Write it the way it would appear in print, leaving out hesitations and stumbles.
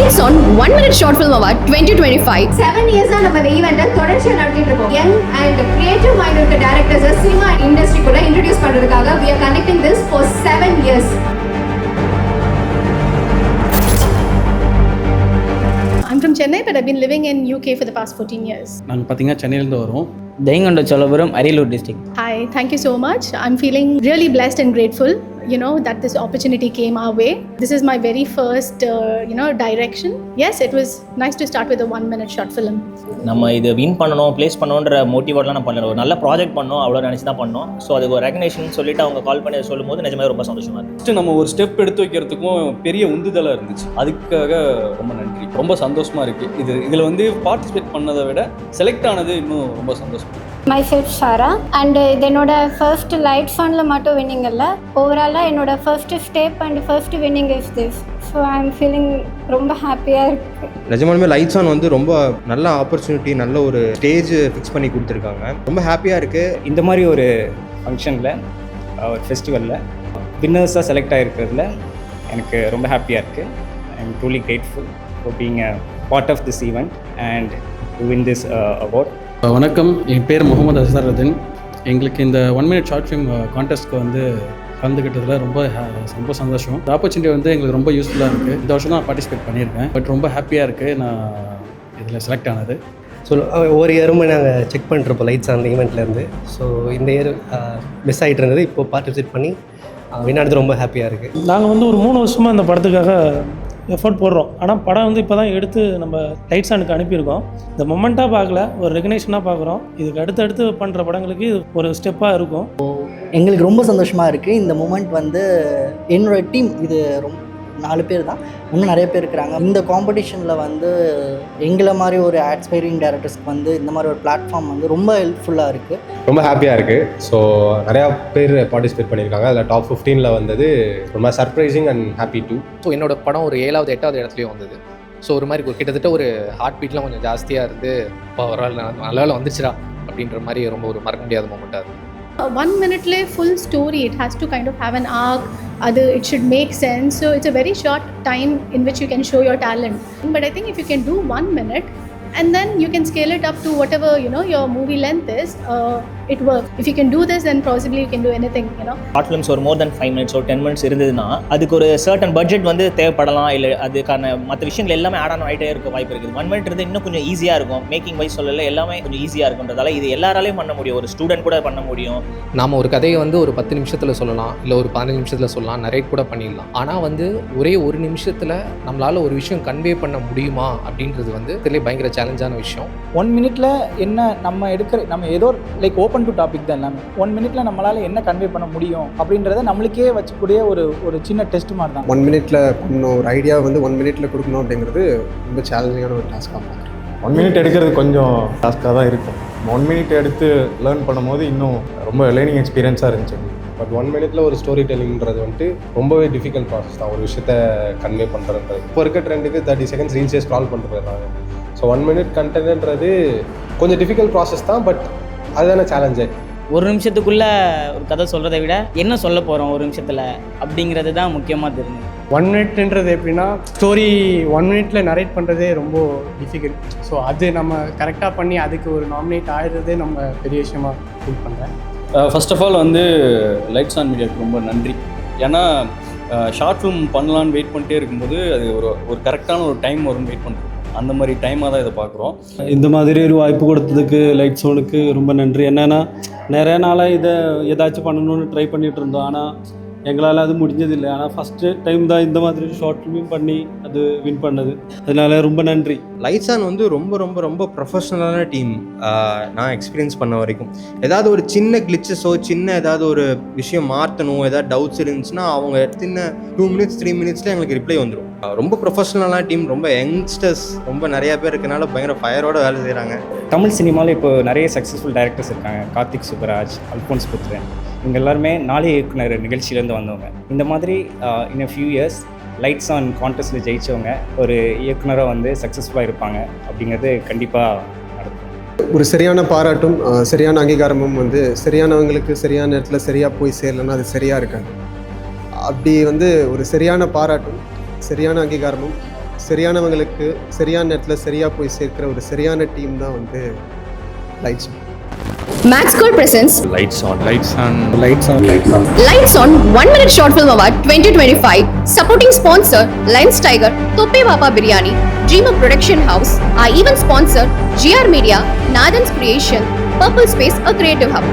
Lights on 1 minute short film award 2025. 7 years நம்ம இந்த ஈவென்ட்டை தொடர்ச்சியா நடத்திட்டு இருக்கோம். யங் அண்ட் கிரியேட்டிவ் மைண்ட் இருக்க டைரக்டர்ஸை சினிமா இண்டஸ்ட்ரிக்குள்ள இன்ட்ரோடியூஸ் பண்றதுக்காக we are conducting this for 7 years. I'm from Chennai, but I've been living in UK for the past 14 years. நாங்கள் பார்த்தீங்கன்னா சென்னையிலேருந்து வரோம். Gangaikonda Cholapuram Ariyalur district. Hi, thank you so much. I'm feeling really blessed and grateful, that this opportunity came our way. This is my very first, direction. Yes, it was nice to start with a 1 minute short film. நம்ம இது win பண்ணணும், place பண்ணணுன்ற மோட்டிவோடலாம் நான் பண்ணல. ஒரு நல்ல project பண்ணோம், அவ்வளோ நினச்சி தான் பண்ணோம். ஸோ அதுக்கு ஒரு ரெகக்னேஷன் சொல்லிட்டு அவங்க கால் பண்ணி சொல்லும் போது நிஜமே ரொம்ப சந்தோஷமாக இருந்துச்சு. ஃபஸ்ட்டு நம்ம ஒரு ஸ்டெப் எடுத்து வைக்கிறதுக்கும் பெரிய உந்துதலாக இருந்துச்சு. அதுக்காக ரொம்ப நன்றி, ரொம்ப சந்தோஷமாக இருக்குது. இதில் வந்து பார்ட்டிசிபேட் பண்ணதை விட செலக்ட் ஆனது இன்னும் ரொம்ப சந்தோஷம். myself Shara and என்னோட ஃபர்ஸ்ட் லைட் ஃபன்ல மட்டும் வின்னிங் இல்லை, ஓவராலாக என்னோட first step and first winning is this. So I am feeling ரொம்ப ஹாப்பியாக இருக்குது. நிஜமாலுமே லைட்ஸ் ஆன் வந்து ரொம்ப நல்ல ஆப்பர்ச்சுனிட்டி, நல்ல ஒரு ஸ்டேஜ் ஃபிக்ஸ் பண்ணி கொடுத்துருக்காங்க. ரொம்ப ஹாப்பியாக இருக்குது. இந்த மாதிரி ஒரு ஃபங்க்ஷனில், ஒரு ஃபெஸ்டிவலில் வின்னர்ஸாக செலக்ட் ஆகிருக்கிறதுல எனக்கு ரொம்ப ஹாப்பியாக இருக்குது. I am truly grateful for being a part of this event and to win this award. வணக்கம், என் பேர் முகமது அசருதீன். எங்களுக்கு இந்த 1 minute ஷார்ட் ஃபிலிம் கான்டெஸ்ட்க்கு வந்து கலந்துக்கிட்டதில் ரொம்ப சந்தோஷம். இந்த ஆப்பர்ச்சுனிட்டி வந்து எங்களுக்கு ரொம்ப யூஸ்ஃபுல்லாக இருக்குது. இந்த வருஷம் தான் பார்ட்டிசிபேட் பண்ணியிருக்கேன், பட் ரொம்ப ஹாப்பியாக இருக்குது நான் இதில் செலக்ட் ஆனது. ஸோ ஒவ்வொரு இயருமே நாங்கள் செக் பண்ணிட்டுருப்போம் லைட்ஸ் அந்த ஈவெண்ட்லேருந்து. ஸோ இந்த இயர் மிஸ் ஆகிட்டு இருந்தது, இப்போது பார்ட்டிசிபேட் பண்ணி வினாடுறது ரொம்ப ஹாப்பியாக இருக்குது. நாங்கள் வந்து ஒரு 3 வருஷமாக இந்த படத்துக்காக எஃபர்ட் போடுறோம். ஆனால் படம் வந்து இப்போ தான் எடுத்து நம்ம லைட்ஸ் ஆனுக்கு அனுப்பியிருக்கோம். இந்த மொமெண்ட்டாக பார்க்கல, ஒரு ரெகக்னேஷனாக பார்க்குறோம். இதுக்கு அடுத்தடுத்து பண்ணுற படங்களுக்கு இது ஒரு ஸ்டெப்பாக இருக்கும். எங்களுக்கு ரொம்ப சந்தோஷமாக இருக்குது. இந்த மூமெண்ட் வந்து என்னோடய டீம் இது ரொம்ப 4 பேர் தான், இன்னும் நிறைய பேர் இருக்கிறாங்க. இந்த காம்படிஷனில் வந்து எங்களை மாதிரி ஒரு ஆஸ்பைரிங் டைரக்டர்ஸ்க்கு வந்து இந்த மாதிரி ஒரு பிளாட்ஃபார்ம் வந்து ரொம்ப ஹெல்ப்ஃபுல்லாக இருக்குது. ரொம்ப ஹாப்பியாக இருக்குது. ஸோ நிறையா பேர் பார்ட்டிசிபேட் பண்ணியிருக்காங்க. அதில் டாப் 15 வந்தது ரொம்ப surprising and happy too. So என்னோடய படம் ஒரு 7வது 8வது இடத்துலையும் வந்தது. ஸோ ஒரு மாதிரி கிட்டத்தட்ட ஒரு ஹார்ட் பீட்லாம் கொஞ்சம் ஜாஸ்தியாக இருந்து இப்போ ஒரு நல்ல வந்துச்சுடா அப்படின்ற மாதிரி ரொம்ப ஒரு மறக்க முடியாத மூமெண்ட்டாக இருக்குது. 1 minute full story, it has to kind of have an arc, it should make sense. So it's a very short time in which you can show your talent. But I think if you can do 1 minute and then you can scale it up to whatever your movie length is, it works. If you can do this, then possibly you can do anything. Short films ஒரு more than 5 minutes or 10 minutes இருந்ததுன்னா அதுக்கு ஒரு certain budget வந்து தேவைப்படலாம். இல்லை அதுக்கான மற்ற விஷயங்கள் எல்லாமே ஆட் ஆன் ஆகிட்டே இருக்க வாய்ப்பு இருக்குது. 1 minute இருந்து இன்னும் கொஞ்சம் ஈஸியாக இருக்கும். மேக்கிங் வைஸ் சொல்லல எல்லாமே கொஞ்சம் ஈஸியாக இருக்குன்றதால இது எல்லாராலையும் பண்ண முடியும். ஒரு ஸ்டூடெண்ட் கூட பண்ண முடியும். நாம் ஒரு கதையை வந்து ஒரு 10 நிமிஷத்தில் சொல்லலாம், இல்லை ஒரு 15 நிமிஷத்தில் சொல்லலாம், நரேட் கூட பண்ணிடலாம். ஆனால் வந்து ஒரே ஒரு நிமிஷத்தில் நம்மளால் ஒரு விஷயம் கன்வே பண்ண முடியுமா அப்படின்றது வந்து இதிலே பயங்கர சேலஞ்சான விஷயம். 1 minute என்ன நம்ம ஏதோ லைக் ஓப்பன் டு டாபிக் தான் எல்லாமே. 1 minute நம்மளால் என்ன கன்வே பண்ண முடியும் அப்படின்றத நம்மளுக்கே வச்சுக்கூடிய ஒரு சின்ன டெஸ்ட் மாதிரி தான். 1 minute பண்ணணும், ஒரு ஐடியா வந்து 1 minute கொடுக்கணும் அப்படிங்கிறது ரொம்ப சேலஞ்சிங்கான ஒரு டாஸ்க்காக பார்க்குறேன். 1 minute எடுக்கிறது கொஞ்சம் டாஸ்க்காக தான் இருக்கும். 1 minute எடுத்து லேர்ன் பண்ணும்போது இன்னும் ரொம்ப லேர்னிங் எக்ஸ்பீரியன்ஸாக இருந்துச்சு. பட் 1 minute ஒரு ஸ்டோரி டெல்லிங்கிறது வந்துட்டு ரொம்பவே டிஃபிகல்ட் ப்ராசஸ் தான். ஒரு விஷயத்தை கன்வே பண்ணுறதுன்றது இப்போ இருக்க ட்ரெண்டுக்கு 30 seconds ரீல்ஸே ஸ்க்ரால் பண்ணுறாங்க. ஸோ 1 minute கண்டென்ட்ன்றது கொஞ்சம் டிஃபிகல்ட் ப்ராசஸ் தான், பட் அதுதானே சேலஞ்சு. ஒரு நிமிஷத்துக்குள்ளே ஒரு கதை சொல்கிறத விட என்ன சொல்ல போகிறோம் ஒரு நிமிஷத்தில் அப்படிங்கிறது தான் முக்கியமாக தெரியும். 1 minuteன்றது எப்படின்னா, ஸ்டோரி 1 minute நரேட் பண்ணுறதே ரொம்ப டிஃபிகல்ட். ஸோ அது நம்ம கரெக்டாக பண்ணி அதுக்கு ஒரு நாமினேட் ஆகிடுறதே நம்ம பெரிய விஷயமா ஃபீல் பண்ணுறேன். ஃபர்ஸ்ட் ஆஃப் ஆல் வந்து லைட்ஸ் ஆன் மீடியாவுக்கு ரொம்ப நன்றி. ஏன்னா ஷார்ட் ஃபிலிம் பண்ணலான்னு வெயிட் பண்ணிட்டே இருக்கும்போது அது ஒரு கரெக்டான ஒரு டைம் வரும்னு வெயிட் பண்ணுறோம். அந்த மாதிரி டைமாக தான் இதை பார்க்குறோம். இந்த மாதிரி ஒரு வாய்ப்பு கொடுத்ததுக்கு லைட்ஸ் ஆனுக்கு ரொம்ப நன்றி. என்னென்னா நிறைய நாளாக இதை ஏதாச்சும் பண்ணணும்னு ட்ரை பண்ணிகிட்டு இருந்தோம், ஆனால் எங்களால் அது முடிஞ்சதில்லை. ஆனால் ஃபஸ்ட்டு டைம் தான் இந்த மாதிரி ஷார்ட் ஃபிலிம் பண்ணி அது வின் பண்ணது. அதனால ரொம்ப நன்றி. லைட்ஸ் ஆன் வந்து ரொம்ப ரொம்ப ரொம்ப ப்ரொஃபஷ்னலான டீம். நான் எக்ஸ்பீரியன்ஸ் பண்ண வரைக்கும் ஏதாவது ஒரு சின்ன கிளிச்சஸோ ஏதாவது ஒரு விஷயம் மாற்றணும், ஏதாவது டவுட்ஸ் இருந்துச்சுன்னா அவங்க சின்ன 2 minutes 3 minutesல எங்களுக்கு ரிப்ளை வந்துடும். ரொம்ப ப்ரொஃபஷ்னலான டீம், ரொம்ப யங்ஸ்டர்ஸ் ரொம்ப நிறையா பேர் இருக்கனால பயங்கர ஃபயரோட வேலை செய்கிறாங்க. தமிழ் சினிமாவில் இப்போ நிறைய சக்ஸஸ்ஃபுல் டைரக்டர்ஸ் இருக்காங்க. கார்த்திக் சுப்பராஜ், அல்ஃபோன்ஸ் புத்ரன், இவங்க எல்லாருமே நாளை இயக்குனர் நிகழ்ச்சியிலேருந்து வந்தவங்க. இந்த மாதிரி in a few years lights on கான்டெஸ்ட்டில் ஜெயித்தவங்க ஒரு இயக்குனராக வந்து சக்ஸஸ்ஃபுல்லாக இருப்பாங்க அப்படிங்கிறது கண்டிப்பாக நடக்கும். ஒரு சரியான பாராட்டும் சரியான அங்கீகாரமும் வந்து சரியானவங்களுக்கு சரியான நேரத்தில் சரியாக போய் சேரலைன்னா அது சரியாக இருக்காது. அப்படி வந்து ஒரு சரியான பாராட்டும் சரியான அங்கீகாரமும் சரியானவங்களுக்கு சரியான நேரத்தில் சரியாக போய் சேர்க்கிற ஒரு சரியான டீம் தான் வந்து lights on. Maxcode presents lights on lights on lights on Lights On 1 Minute Short Film Award 2025. Supporting sponsor Lions Tiger, Toppe Papa Biryani, Dreamer Production House. Our event sponsor GR Media, Nathan's Creation, Purple Space, a creative hub.